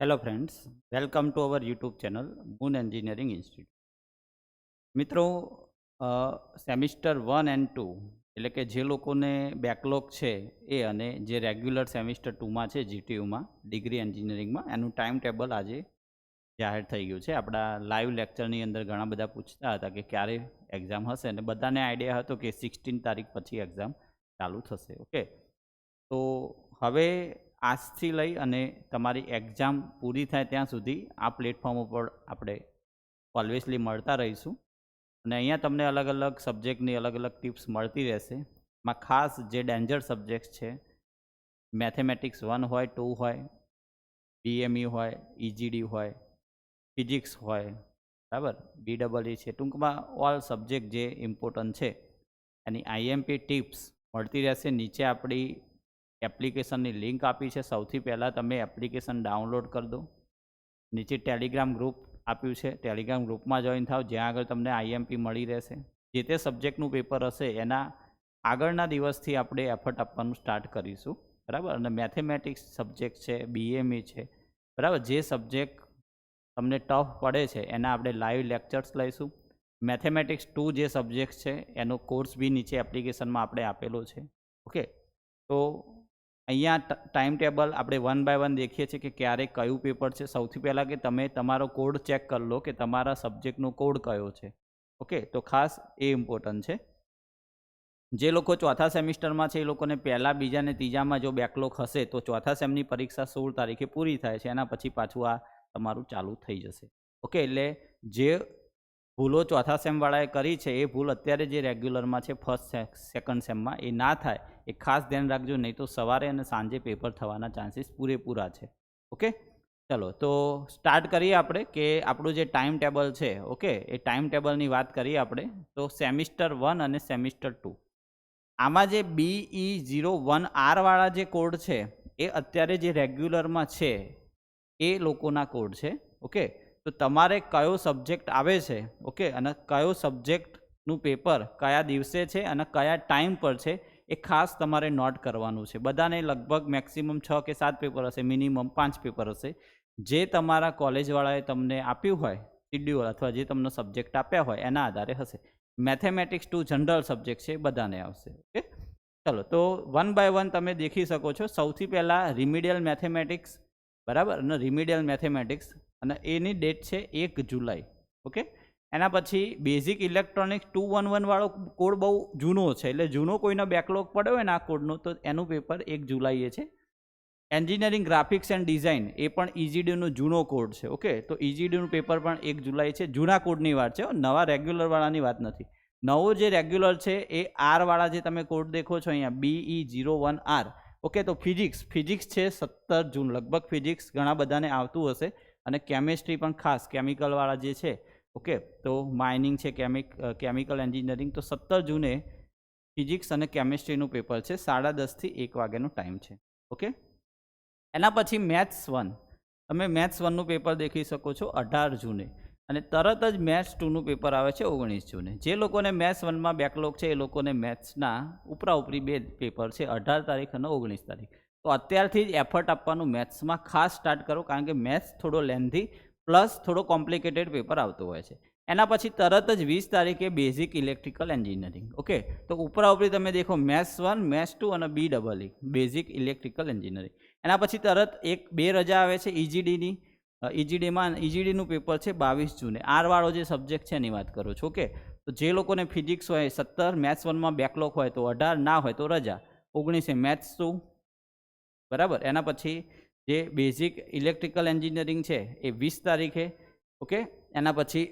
Hello friends, welcome to our YouTube channel moon engineering institute. મિત્રો, semester 1 and 2 એટલે કે જે લોકોને બેકલોગ છે એ અને જે રેગ્યુલર સેમિસ્ટર 2માં છે જીટીયુમાં ડિગ્રી એન્જિનિયરિંગમાં એનું ટાઈમ ટેબલ આજે જાહેર થઈ ગયું છે. આપણા લાઈવ લેક્ચરની અંદર ઘણા બધા પૂછતા હતા કે ક્યારે એક્ઝામ હશે, અને બધાને આઈડિયા હતો કે 16 તારીખ પછી એક્ઝામ ચાલુ થશે. ઓકે, તો હવે આજથી લઈ અને તમારી એક્ઝામ પૂરી થાય ત્યાં સુધી આ પ્લેટફોર્મ ઉપર આપણે ઓલવેઝલી મળતા રહીશું. અને અહીંયા તમને અલગ અલગ સબ્જેક્ટની અલગ અલગ ટિપ્સ મળતી રહેશે. માં ખાસ જે ડેન્જર સબ્જેક્ટ છે, મેથેમેટિક્સ 1 હોય, 2 હોય, બીએમઈ હોય, ઇજીડી હોય, ફિઝિક્સ હોય, બરાબર, BEE છે, ટૂંકમાં ઓલ સબ્જેક્ટ જે ઇમ્પોર્ટન્ટ છે એની આઈએમપી ટિપ્સ મળતી રહેશે. નીચે આપણી એપ્લિકેશનની લિંક આપી છે. સૌથી પહેલાં તમે એપ્લિકેશન ડાઉનલોડ કરી દો. નીચે ટેલિગ્રામ ગ્રુપ આપ્યું છે, ટેલિગ્રામ ગ્રુપમાં જોઈન થાવ, જ્યાં આગળ તમને આઈએમપી મળી રહેશે. જે તે સબ્જેક્ટનું પેપર હશે એના આગળના દિવસથી આપણે એફર્ટ આપવાનું સ્ટાર્ટ કરીશું, બરાબર. અને મેથેમેટિક્સ સબ્જેક્ટ છે, બીએમઈ છે, બરાબર, જે સબ્જેક્ટ તમને ટફ પડે છે એના આપણે લાઈવ લેક્ચર્સ લઈશું. મેથેમેટિક્સ 2 જે સબ્જેક્ટ છે એનો કોર્સ બી નીચે એપ્લિકેશનમાં આપણે આપેલો છે. ઓકે, તો અહીંયા ટાઈમ ટેબલ આપણે 1 બાય 1 દેખીએ છીએ કે ક્યારે કયું પેપર છે. સૌથી પહેલાં કે તમે તમારો કોડ ચેક કરી લો કે તમારા સબ્જેક્ટનો કોડ કયો છે. ઓકે, તો ખાસ એ ઇમ્પોર્ટન્ટ છે. જે લોકો ચોથા સેમિસ્ટરમાં છે એ લોકોને પહેલાં, બીજા અને ત્રીજામાં જો બેકલોગ હશે તો ચોથા સેમની પરીક્ષા 16 તારીખે પૂરી થાય છે, એના પછી પાછું આ તમારું ચાલુ થઈ જશે. ઓકે, એટલે જે ભૂલો ચોથા સેમવાળાએ કરી છે એ ભૂલ અત્યારે જે રેગ્યુલરમાં છે ફર્સ્ટ સેકન્ડ સેમમાં એ ના થાય એ ખાસ ધ્યાન રાખજો, નહીં તો સવારે અને સાંજે પેપર થવાના ચાન્સીસ પૂરેપૂરા છે. ઓકે, ચલો તો સ્ટાર્ટ કરીએ આપણે કે આપણું જે ટાઈમ ટેબલ છે. ઓકે, એ ટાઈમ ટેબલની વાત કરીએ આપણે તો સેમિસ્ટર 1 અને સેમિસ્ટર 2 આમાં જે BE01R વાળા જે કોડ છે એ અત્યારે જે રેગ્યુલરમાં છે એ લોકોના કોડ છે. ઓકે, તો તમારે કયો સબ્જેક્ટ આવે છે, ઓકે, અને કયો સબ્જેક્ટનું પેપર કયા દિવસે છે અને કયા ટાઈમ પર છે એ ખાસ તમારે નોટ કરવાનું છે. બધાને લગભગ મેક્સિમમ 6 કે 7 પેપર હશે, મિનિમમ 5 પેપર હશે. જે તમારા કોલેજવાળાએ તમને આપ્યું હોય શિડ્યુલ અથવા જે તમને સબ્જેક્ટ આપ્યા હોય એના આધારે હશે. મેથેમેટિક્સ 2 જનરલ સબ્જેક્ટ છે, બધાને આવશે. ઓકે, ચલો તો 1 બાય 1 તમે દેખી શકો છો. સૌથી પહેલાં રિમિડિયલ મેથેમેટિક્સ, બરાબર, અને રિમિડિયલ મેથેમેટિક્સ, અને એની ડેટ છે 1 જુલાઈ. ઓકે, એના પછી બેઝિક ઇલેક્ટ્રોનિક્સ 211 વાળો કોડ બહુ જૂનો છે, એટલે જૂનો કોઈનો બેકલોગ પડ્યો હોય ને આ કોડનો તો એનું પેપર 1 જુલાઈએ છે. એન્જિનિયરિંગ ગ્રાફિક્સ એન્ડ ડિઝાઇન એ પણ ઇજીડીનો જૂનો કોડ છે. ઓકે, તો ઇજીડીનું પેપર પણ 1 જુલાઈ છે. જૂના કોડની વાત છે, નવા રેગ્યુલરવાળાની વાત નથી. નવો જે રેગ્યુલર છે એ આરવાળા જે તમે કોડ દેખો છો અહીંયા BE01R. ઓકે, તો ફિઝિક્સ છે 17 જૂન. લગભગ ફિઝિક્સ ઘણા બધાને આવતું હશે, અને કેમિસ્ટ્રી પણ ખાસ કેમિકલવાળા જે છે. ઓકે, તો માઇનિંગ છે, કેમિકલ એન્જિનિયરિંગ, તો 17 જૂને ફિઝિક્સ અને કેમિસ્ટ્રીનું પેપર છે. 10:30 થી 1 વાગ્યાનો ટાઈમ છે. ઓકે, એના પછી મેથ્સ 1, તમે મેથ્સ 1નું પેપર દેખી શકો છો 18 જૂને, અને તરત જ મેથ્સ 2નું પેપર આવે છે 19 જૂને. જે લોકોને મેથ્સ 1માં બેકલોગ છે એ લોકોને મેથ્સના ઉપરી 2 પેપર છે, 18 તારીખ અને 19 તારીખ. તો અત્યારથી જ એફર્ટ આપવાનું મેથ્સમાં ખાસ સ્ટાર્ટ કરો, કારણ કે મેથ્સ થોડો લેન્ધી પ્લસ થોડો કોમ્પ્લિકેટેડ પેપર આવતો હોય છે. એના પછી તરત જ 20 તારીખે બેઝિક ઇલેક્ટ્રિકલ એન્જિનિયરિંગ. ઓકે, તો ઉપરી તમે દેખો મેથ્સ 1, મેથ્સ 2 અને BEE બેઝિક ઇલેક્ટ્રિકલ એન્જિનિયરિંગ. એના પછી તરત 1-2 રજા આવે છે ઇજીડીની. ઇજીડીનું પેપર છે 22 જૂને. આરવાળો જે સબ્જેક્ટ છે એની વાત કરું છું. ઓકે, તો જે લોકોને ફિઝિક્સ હોય 17, મેથ્સ 1માં બેકલોગ હોય તો 18, ના હોય તો રજા. 19 મેથ્સ 2, બરાબર. એના પછી જે બેઝિક ઇલેક્ટ્રિકલ એન્જિનિયરિંગ છે એ 20 તારીખે. ઓકે, એના પછી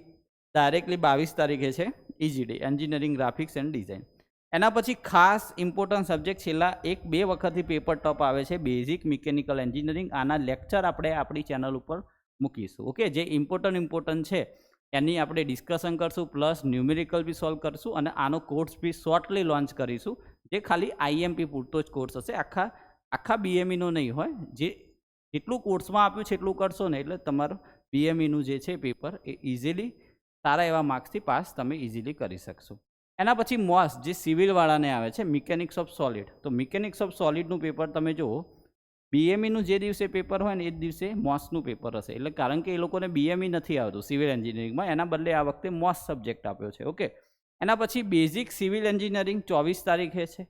ડાયરેક્ટલી 22 તારીખે છે EGD engineering graphics and design. એના પછી ખાસ ઇમ્પોર્ટન્ટ સબ્જેક્ટ છેલ્લા 1-2 વખતથી પેપર ટોપ આવે છે બેઝિક મિકેનિકલ એન્જિનિયરિંગ. આના લેક્ચર આપણે આપણી ચેનલ ઉપર મૂકીશું. ઓકે, જે ઇમ્પોર્ટન્ટ છે એની આપણે ડિસ્કશન કરશું, પ્લસ ન્યુમેરિકલ બી સોલ્વ કરશું, અને આનો કોર્સ બી શોર્ટલી લોન્ચ કરીશું, જે ખાલી આઈએમપી પૂરતો જ કોર્સ હશે, આખા બીએમઈનો નહીં હોય. જેટલું કોર્સમાં આપ્યું છે એટલું કરશો ને એટલે તમારું બીએમઈનું જે છે પેપર એ ઇઝીલી સારા એવા માર્ક્સથી પાસ તમે ઇઝીલી કરી શકશો. એના પછી મોસ જે સિવિલવાળાને આવે છે, મિકેનિક્સ ઓફ સોલિડ. તો મિકેનિક્સ ઓફ સોલિડનું પેપર તમે જુઓ બીએમઈનું જે દિવસે પેપર હોય ને એ જ દિવસે મોસનું પેપર હશે. એટલે કારણ કે એ લોકોને બીએમઈ નથી આવતું સિવિલ એન્જિનિયરિંગમાં, એના બદલે આ વખતે મોસ સબ્જેક્ટ આપ્યો છે. ઓકે, એના પછી બેઝિક સિવિલ એન્જિનિયરિંગ 24 તારીખે છે.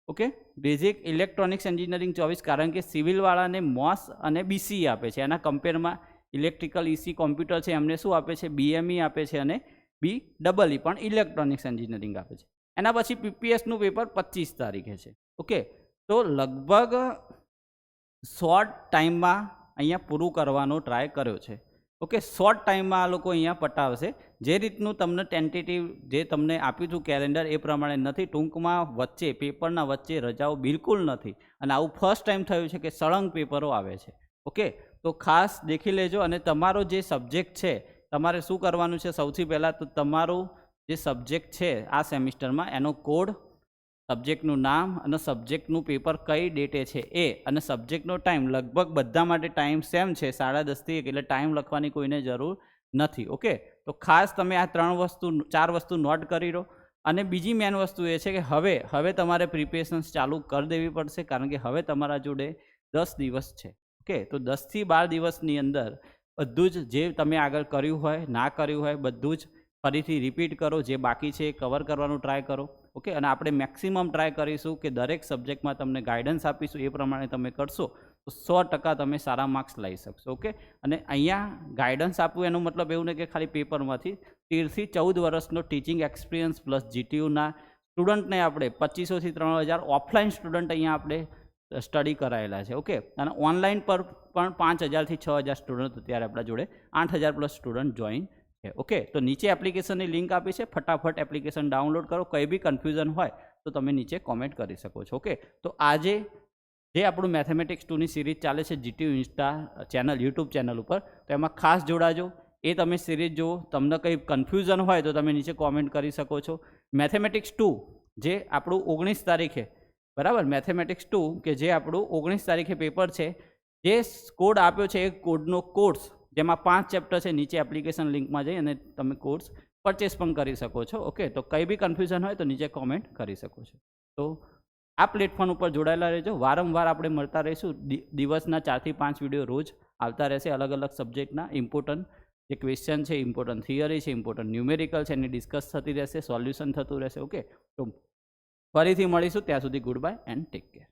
ઓકે, બેઝિક ઇલેક્ટ્રોનિક્સ એન્જિનિયરિંગ 24, કારણ કે સિવિલવાળાને મોસ અને બીસીઈ આપે છે. એના કમ્પેરમાં ઇલેક્ટ્રિકલ ઈસી કોમ્પ્યુટર છે એમને શું આપે છે? બીએમઈ આપે છે અને BEE પણ ઇલેક્ટ્રોનિક્સ એન્જિનિયરિંગ આપે છે. એના પછી પીપીએસનું પેપર 25 તારીખે છે. ઓકે, તો લગભગ શોર્ટ ટાઈમમાં અહીંયા પૂરું કરવાનો ટ્રાય કર્યો છે. ઓકે, શોર્ટ ટાઈમમાં આ લોકો અહીંયા પટાવશે. જે રીતનું તમને ટેન્ટેટિવ જે તમને આપ્યું હતું કેલેન્ડર એ પ્રમાણે નથી. ટૂંકમાં વચ્ચે પેપરના વચ્ચે રજાઓ બિલકુલ નથી, અને આવું ફર્સ્ટ ટાઈમ થયું છે કે સળંગ પેપરો આવે છે. ઓકે, તો ખાસ દેખી લેજો. અને તમારો જે સબ્જેક્ટ છે તમારે શું કરવાનું છે? સૌથી પહેલાં તો તમારું જે સબ્જેક્ટ છે આ સેમિસ્ટરમાં એનો કોડ, સબ્જેક્ટનું નામ અને સબ્જેક્ટનું પેપર કઈ ડેટે છે એ, અને સબ્જેક્ટનો ટાઈમ. લગભગ બધા માટે ટાઈમ સેમ છે 1:30 થી 1, એટલે ટાઈમ લખવાની કોઈને જરૂર નથી. ઓકે, તો ખાસ તમે આ 4 વસ્તુ નોટ કરી લો. અને બીજી મેન વસ્તુ એ છે કે હવે તમારે પ્રિપેરેશન્સ ચાલુ કરી દેવી પડશે, કારણ કે હવે તમારા જોડે 10 દિવસ છે. ઓકે, તો 10 થી 12 દિવસની અંદર બધું જ જે તમે આગળ કર્યું હોય, ના કર્યું હોય, બધું જ ફરીથી રિપીટ કરો. જે બાકી છે એ કવર કરવાનું ટ્રાય કરો. ઓકે, અને આપણે મેક્સિમમ ટ્રાય કરીશું કે દરેક સબ્જેક્ટમાં તમને ગાઈડન્સ આપીશું, એ પ્રમાણે તમે કરશો તો 100% તમે સારા માર્ક્સ લઈ શકશો. ઓકે, અને અહીંયા ગાઈડન્સ આપવું એનો મતલબ એવું નહીં કે ખાલી પેપરમાંથી. 13 થી 14 વર્ષનો ટીચિંગ એક્સપિરિયન્સ પ્લસ જીટીયુના સ્ટુડન્ટને આપણે 2500 થી 3000 ઓફલાઈન સ્ટુડન્ટ અહીંયા આપણે સ્ટડી કરાયેલા છે. ઓકે, અને ઓનલાઈન પર પણ 5000 થી 6000 સ્ટુડન્ટ અત્યારે આપણા જોડે 8000 પ્લસ સ્ટુડન્ટ જોઈન છે. ઓકે, તો નીચે એપ્લિકેશનની લિંક આપી છે, ફટાફટ એપ્લિકેશન ડાઉનલોડ કરો. કંઈ બી કન્ફ્યુઝન હોય તો તમે નીચે કોમેન્ટ કરી શકો છો. ઓકે, તો આજે જે આપણું મેથેમેટિક્સ 2ની સિરીઝ ચાલે છે GTU Insta channel, YouTube channel ઉપર, તો એમાં ખાસ જોડાજો. એ તમે સિરીઝ જુઓ. તમને કંઈ કન્ફ્યુઝન હોય તો તમે નીચે કોમેન્ટ કરી શકો છો. મેથેમેટિક્સ 2 જે આપણું 19 તારીખે, બરાબર, મેથેમેટિક્સ 2 કે જે આપણું 19 તારીખે પેપર છે, જે કોડ આપ્યો છે એ કોડનો કોર્સ, જેમાં 5 ચેપ્ટર છે, નીચે એપ્લિકેશન લિંકમાં જઈ અને તમે કોર્સ પરચેસ પણ કરી શકો છો. ઓકે, તો કંઈ બી કન્ફ્યુઝન હોય તો નીચે કોમેન્ટ કરી શકો છો. તો આ પ્લેટફોર્મ ઉપર જોડાયેલા રહેજો. વારંવાર આપણે મળતા રહીશું. દિવસના 4 થી 5 વિડીયો રોજ આવતા રહેશે. અલગ અલગ સબ્જેક્ટના ઇમ્પોર્ટન્ટ જે ક્વેશ્ચન છે, ઇમ્પોર્ટન્ટ થિયરી છે, ઇમ્પોર્ટન્ટ ન્યુમેરિકલ છે, એની ડિસ્કસ થતી રહેશે, સોલ્યુશન થતું રહેશે. ઓકે, તો ફરીથી મળીશું. ત્યાં સુધી good bye and take care.